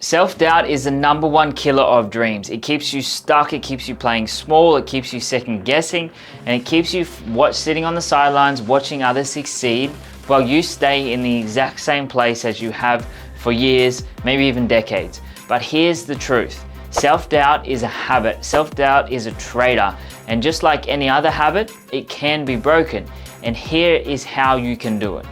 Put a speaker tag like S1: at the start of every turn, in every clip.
S1: Self-doubt is the #1 killer of dreams. It keeps you stuck, it keeps you playing small, it keeps you second guessing, and it keeps you sitting on the sidelines watching others succeed while you stay in the exact same place as you have for years, maybe even decades. But here's the truth. Self-doubt is a habit. Self-doubt is a traitor. And just like any other habit, it can be broken. And here is how you can do it.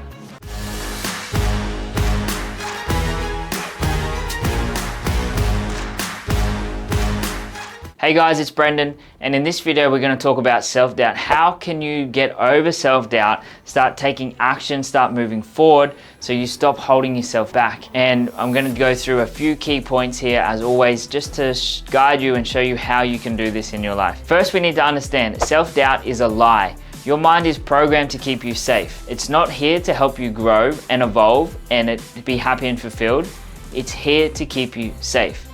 S1: Hey guys, it's Brendan, and in this video we're going to talk about self-doubt. How can you get over self-doubt, start taking action, start moving forward so you stop holding yourself back? And I'm going to go through a few key points here as always, just to guide you and show you how you can do this in your life. First, we need to understand self-doubt is a lie. Your mind is programmed to keep you safe. It's not here to help you grow and evolve and be happy and fulfilled. It's here to keep you safe.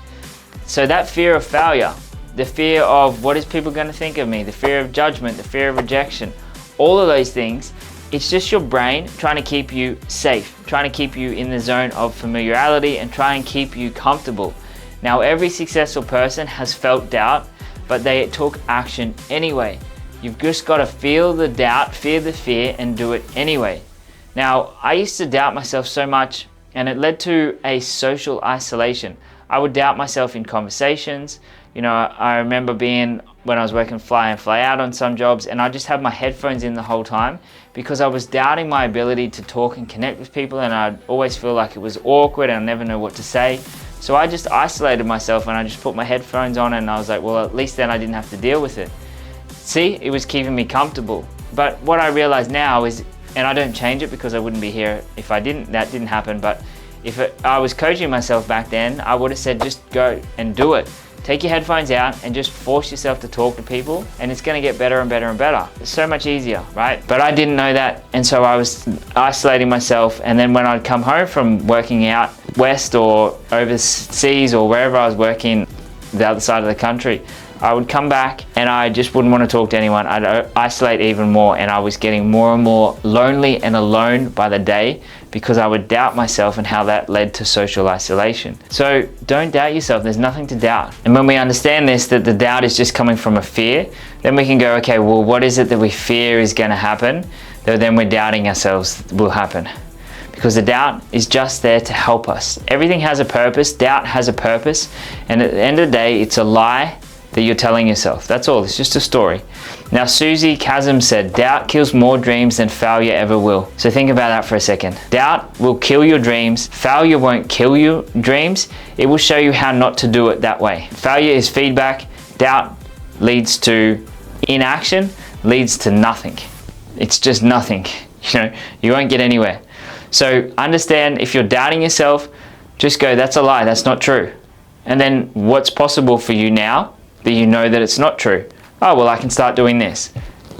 S1: So that fear of failure, the fear of what is people going to think of me, the fear of judgment, the fear of rejection, all of those things, it's just your brain trying to keep you safe, trying to keep you in the zone of familiarity and try and keep you comfortable. Now, every successful person has felt doubt, but they took action anyway. You've just got to feel the doubt, feel the fear, and do it anyway. Now, I used to doubt myself so much, and it led to a social isolation. I would doubt myself in conversations. You know, I remember when I was working fly in, fly out on some jobs, and I just had my headphones in the whole time because I was doubting my ability to talk and connect with people, and I'd always feel like it was awkward and I never know what to say. So I just isolated myself and I just put my headphones on, and I was like, well, at least then I didn't have to deal with it. See, it was keeping me comfortable. But what I realize now is, and I don't change it because I wouldn't be here if that didn't happen, but if I was coaching myself back then, I would have said, just go and do it. Take your headphones out and just force yourself to talk to people, and it's going to get better and better and better. It's so much easier, right? But I didn't know that, and so I was isolating myself, and then when I'd come home from working out west or overseas or wherever I was working, the other side of the country, I would come back and I just wouldn't want to talk to anyone. I'd isolate even more, and I was getting more and more lonely and alone by the day because I would doubt myself, and how that led to social isolation. So don't doubt yourself. There's nothing to doubt. And when we understand this, that the doubt is just coming from a fear, then we can go, okay, well, what is it that we fear is going to happen that then we're doubting ourselves will happen? Because the doubt is just there to help us. Everything has a purpose. Doubt has a purpose. And at the end of the day, it's a lie that you're telling yourself. That's all. It's just a story. Now, Susie Chasm said, doubt kills more dreams than failure ever will. So think about that for a second. Doubt will kill your dreams. Failure won't kill your dreams. It will show you how not to do it that way. Failure is feedback. Doubt leads to inaction, leads to nothing. It's just nothing. You won't get anywhere. So understand, if you're doubting yourself, just go, that's a lie. That's not true. And then what's possible for you now that you know that it's not true? Oh, well, I can start doing this.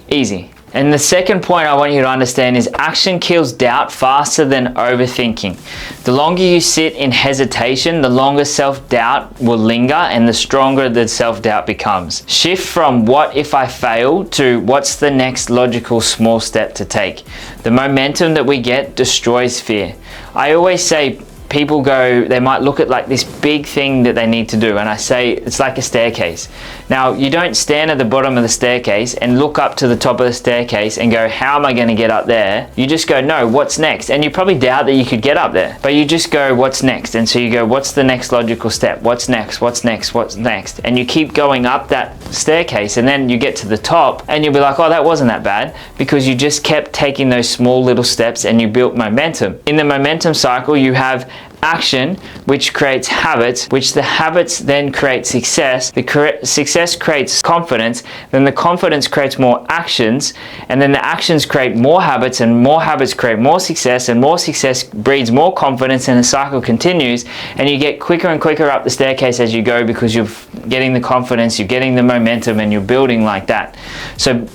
S1: Easy. And the second point I want you to understand is action kills doubt faster than overthinking. The longer you sit in hesitation, the longer self-doubt will linger and the stronger the self-doubt becomes. Shift from what if I fail to what's the next logical small step to take. The momentum that we get destroys fear. I always say, people go, they might look at like this big thing that they need to do, and I say it's like a staircase. Now, you don't stand at the bottom of the staircase and look up to the top of the staircase and go, how am I going to get up there? You just go, no, what's next? And you probably doubt that you could get up there, but you just go, what's next? And so you go, what's the next logical step? What's next? What's next? What's next? And you keep going up that staircase, and then you get to the top and you'll be like, oh, that wasn't that bad, because you just kept taking those small little steps and you built momentum. In the momentum cycle, you have action, which creates habits, which the habits then create success. The success creates confidence, then the confidence creates more actions, and then the actions create more habits, and more habits create more success, and more success breeds more confidence, and the cycle continues, and you get quicker and quicker up the staircase as you go because you're getting the confidence, you're getting the momentum, and you're building like that. So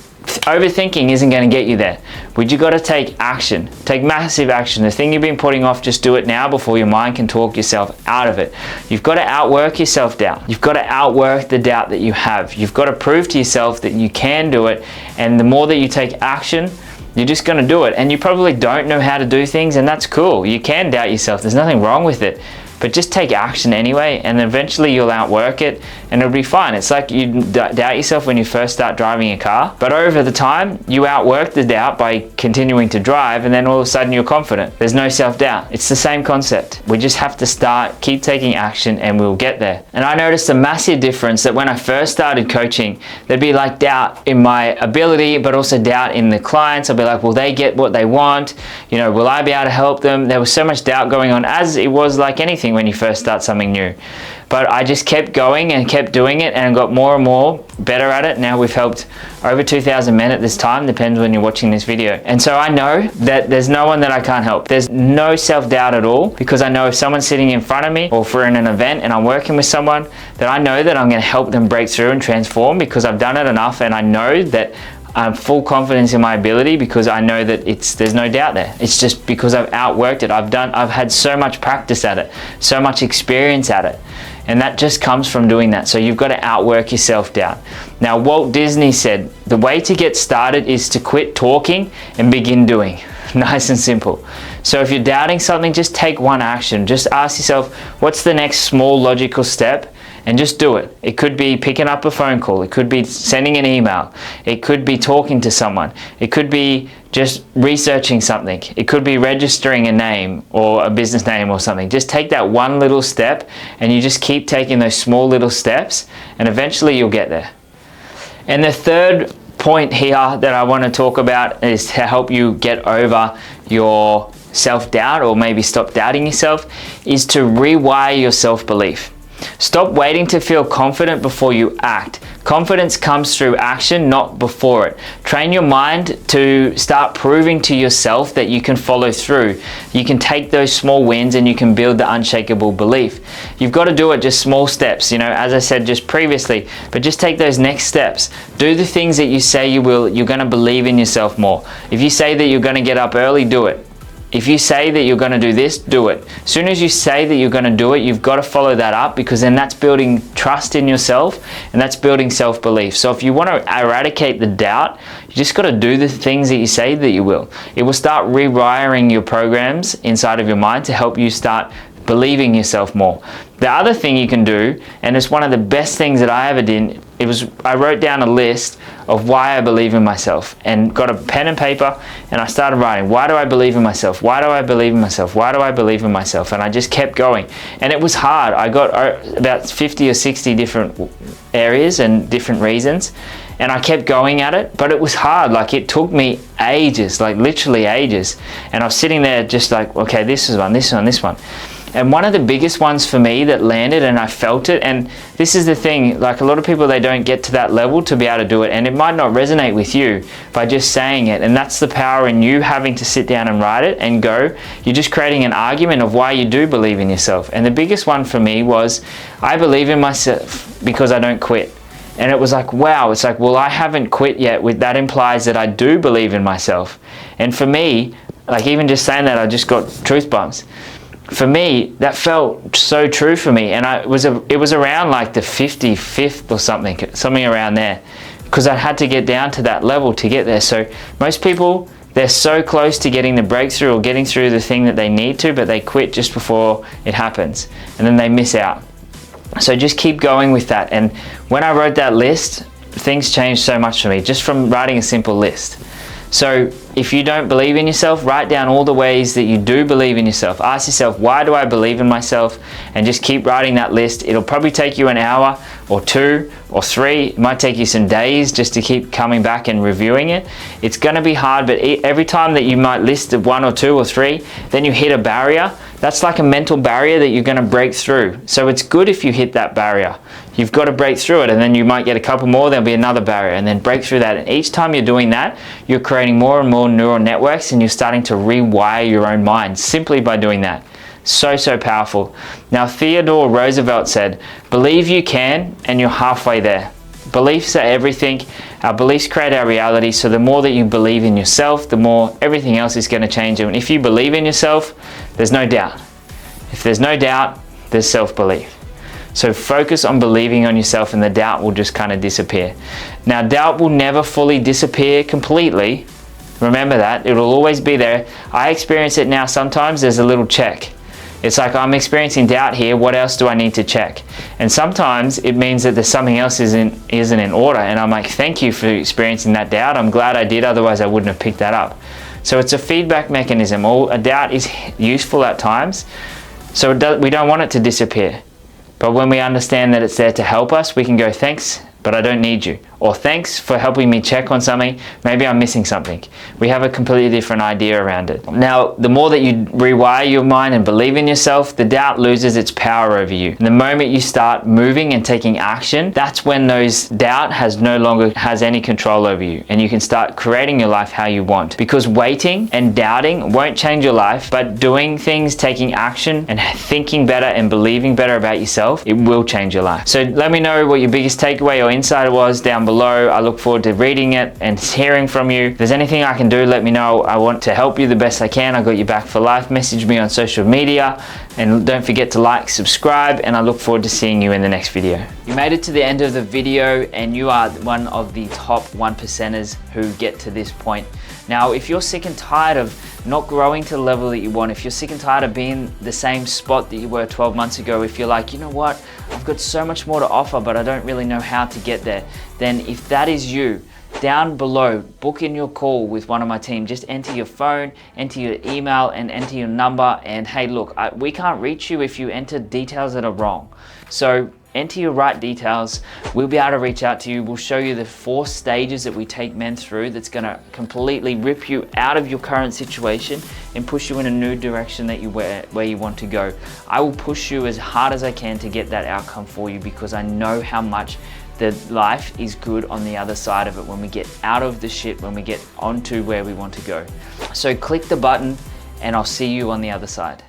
S1: overthinking isn't going to get you there. But you got to take action. Take massive action. The thing you've been putting off, just do it now before your mind can talk yourself out of it. You've got to outwork your self-doubt. You've got to outwork the doubt that you have. You've got to prove to yourself that you can do it. And the more that you take action, you're just going to do it. And you probably don't know how to do things, and that's cool. You can doubt yourself. There's nothing wrong with it. but just take action anyway, and eventually you'll outwork it and it'll be fine. It's like you doubt yourself when you first start driving a car, but over the time you outwork the doubt by continuing to drive, and then all of a sudden you're confident. There's no self-doubt. It's the same concept. We just have to start, keep taking action, and we'll get there. And I noticed a massive difference that when I first started coaching, there'd be like doubt in my ability, but also doubt in the clients. I'd be like, will they get what they want? You know, will I be able to help them? There was so much doubt going on, as it was like anything when you first start something new. But I just kept going and kept doing it and got more and more better at it. Now we've helped over 2,000 men at this time, depends when you're watching this video. And so I know that there's no one that I can't help. There's no self-doubt at all, because I know if someone's sitting in front of me or for an event and I'm working with someone, that I know that I'm going to help them break through and transform, because I've done it enough, and I know that I'm full confidence in my ability, because I know that there's no doubt there. It's just because I've outworked it. I've had so much practice at it, so much experience at it. And that just comes from doing that. So you've got to outwork your self-doubt. Now, Walt Disney said, the way to get started is to quit talking and begin doing. Nice and simple. So if you're doubting something, just take one action. Just ask yourself, what's the next small logical step? And just do it. It could be picking up a phone call. It could be sending an email. It could be talking to someone. It could be just researching something. It could be registering a name or a business name or something. Just take that one little step, and you just keep taking those small little steps, and eventually you'll get there. And the third point here that I want to talk about is to help you get over your self-doubt, or maybe stop doubting yourself, is to rewire your self-belief. Stop waiting to feel confident before you act. Confidence comes through action, not before it. Train your mind to start proving to yourself that you can follow through. You can take those small wins and you can build the unshakable belief. You've got to do it just small steps, you know, as I said just previously, but just take those next steps. Do the things that you say you will. You're going to believe in yourself more. If you say that you're going to get up early, do it. If you say that you're going to do this, do it. As soon as you say that you're going to do it, you've got to follow that up, because then that's building trust in yourself, and that's building self-belief. So if you want to eradicate the doubt, you just got to do the things that you say that you will. It will start rewiring your programs inside of your mind to help you start believing yourself more. The other thing you can do, and it's one of the best things that I ever did, I wrote down a list of why I believe in myself, and got a pen and paper, and I started writing, why do I believe in myself? Why do I believe in myself? Why do I believe in myself? And I just kept going. And it was hard. I got about 50 or 60 different areas and different reasons, and I kept going at it, but it was hard. Like, it took me ages, like literally ages. And I was sitting there just like, okay, this is one, this one, this one. And one of the biggest ones for me that landed, and I felt it, and this is the thing, like a lot of people, they don't get to that level to be able to do it, and it might not resonate with you by just saying it. And that's the power in you having to sit down and write it and go. You're just creating an argument of why you do believe in yourself. And the biggest one for me was, I believe in myself because I don't quit. And it was like, wow, it's like, well, I haven't quit yet. That implies that I do believe in myself. And for me, like even just saying that, I just got truth bumps. For me, that felt so true for me, and it was around like the 55th or something around there, because I had to get down to that level to get there. So most people, they're so close to getting the breakthrough or getting through the thing that they need to, but they quit just before it happens, and then they miss out. So just keep going with that. And when I wrote that list, things changed so much for me, just from writing a simple list. So if you don't believe in yourself, write down all the ways that you do believe in yourself. Ask yourself, why do I believe in myself? And just keep writing that list. It'll probably take you an hour or 2 or 3. It might take you some days just to keep coming back and reviewing it. It's going to be hard, but every time that you might list 1 or 2 or 3, then you hit a barrier. That's like a mental barrier that you're going to break through. So it's good if you hit that barrier. You've got to break through it, and then you might get a couple more, there'll be another barrier, and then break through that. And each time you're doing that, you're creating more and more neural networks, and you're starting to rewire your own mind simply by doing that. So powerful. Now, Theodore Roosevelt said, believe you can, and you're halfway there. Beliefs are everything. Our beliefs create our reality. So the more that you believe in yourself, the more everything else is going to change. And if you believe in yourself, there's no doubt. If there's no doubt, there's self-belief. So focus on believing on yourself, and the doubt will just kind of disappear. Now, doubt will never fully disappear completely. Remember that. It'll always be there. I experience it now sometimes. There's a little check. It's like, I'm experiencing doubt here, what else do I need to check? And sometimes it means that there's something else isn't in order, and I'm like, thank you for experiencing that doubt. I'm glad I did, otherwise I wouldn't have picked that up. So it's a feedback mechanism. A doubt is useful at times, so we don't want it to disappear. But when we understand that it's there to help us, we can go, thanks, but I don't need you. Or thanks for helping me check on something. Maybe I'm missing something. We have a completely different idea around it. Now, the more that you rewire your mind and believe in yourself, the doubt loses its power over you. And the moment you start moving and taking action, that's when those doubt no longer has any control over you. And you can start creating your life how you want. Because waiting and doubting won't change your life, but doing things, taking action, and thinking better and believing better about yourself, it will change your life. So let me know what your biggest takeaway or insight was down below. I look forward to reading it and hearing from you. If there's anything I can do, let me know. I want to help you the best I can. I got your back for life. Message me on social media, and don't forget to like, subscribe, and I look forward to seeing you in the next video. You made it to the end of the video, and you are one of the top 1%ers who get to this point. Now, if you're sick and tired of not growing to the level that you want, if you're sick and tired of being the same spot that you were 12 months ago, if you're like, you know what, I've got so much more to offer, but I don't really know how to get there, then if that is you, down below, book in your call with one of my team. Just enter your phone, enter your email, and enter your number. And hey, look, we can't reach you if you enter details that are wrong. So enter your right details. We'll be able to reach out to you. We'll show you the 4 stages that we take men through that's gonna completely rip you out of your current situation and push you in a new direction that where you want to go. I will push you as hard as I can to get that outcome for you, because I know how much the life is good on the other side of it when we get out of the shit, when we get onto where we want to go. So click the button, and I'll see you on the other side.